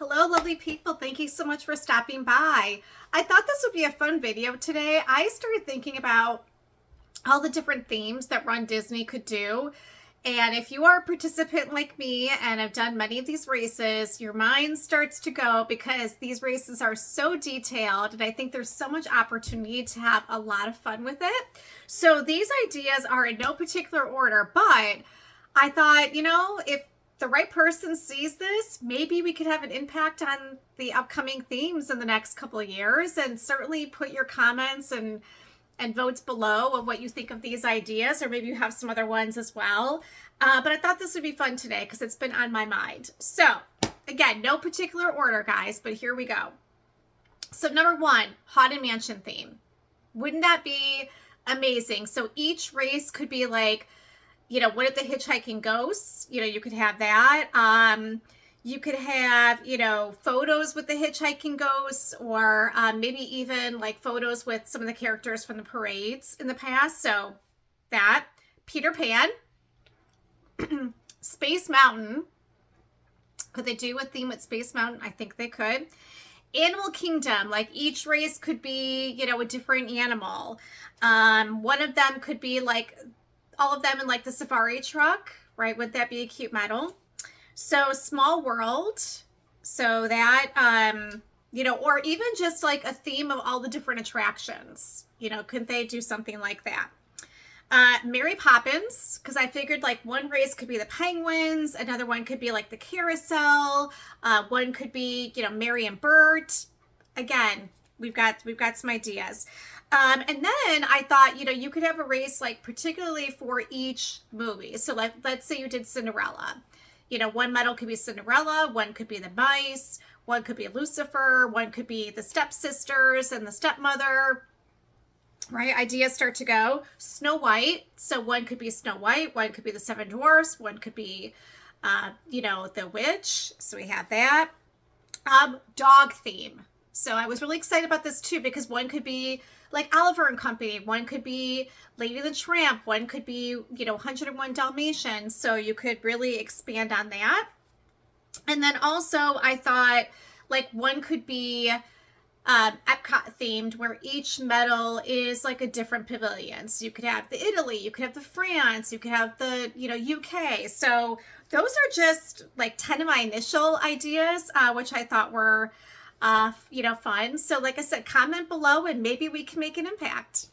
Hello, lovely people. Thank you so much for stopping by. I thought this would be a fun video today. I started thinking about all the different themes that Run Disney could do. And if you are a participant like me and have done many of these races, your mind starts to go because these races are so detailed and I think there's so much opportunity to have a lot of fun with it. So these ideas are in no particular order, but I thought, if the right person sees this, maybe we could have an impact on the upcoming themes in the next couple of years. And certainly put your comments and votes below of what you think of these ideas, or maybe you have some other ones as well. But I thought this would be fun today because it's been on my mind. So again, no particular order, guys, but here we go. So number one, Haunted Mansion theme. Wouldn't that be amazing? So each race could be like, what if the hitchhiking ghosts? You could have that. You could have, photos with the hitchhiking ghosts, or maybe even like photos with some of the characters from the parades in the past. So that. Peter Pan. Space Mountain. Could they do a theme with Space Mountain? I think they could. Animal Kingdom, like each race could be, a different animal. One of them could be like all of them in like the safari truck, right? Would that be a cute medal? So Small World, so that, or even just like a theme of all the different attractions, could they do something like that? Mary Poppins, because I figured like one race could be the penguins, another one could be like the carousel, one could be, Mary and Bert. Again, we've got some ideas. And then I thought, you could have a race like particularly for each movie. So let's say you did Cinderella. One medal could be Cinderella, one could be the mice, one could be Lucifer, one could be the stepsisters and the stepmother, right? Ideas start to go. Snow White. So one could be Snow White, one could be the Seven Dwarfs, one could be, the witch. So we have that. Dog theme. So I was really excited about this too, because one could be like Oliver and Company, one could be Lady and the Tramp, one could be, 101 Dalmatians. So you could really expand on that. And then also I thought like one could be Epcot themed, where each medal is like a different pavilion. So you could have the Italy, you could have the France, you could have the, UK. So those are just like 10 of my initial ideas, which I thought were fun. So like I said, comment below and maybe we can make an impact.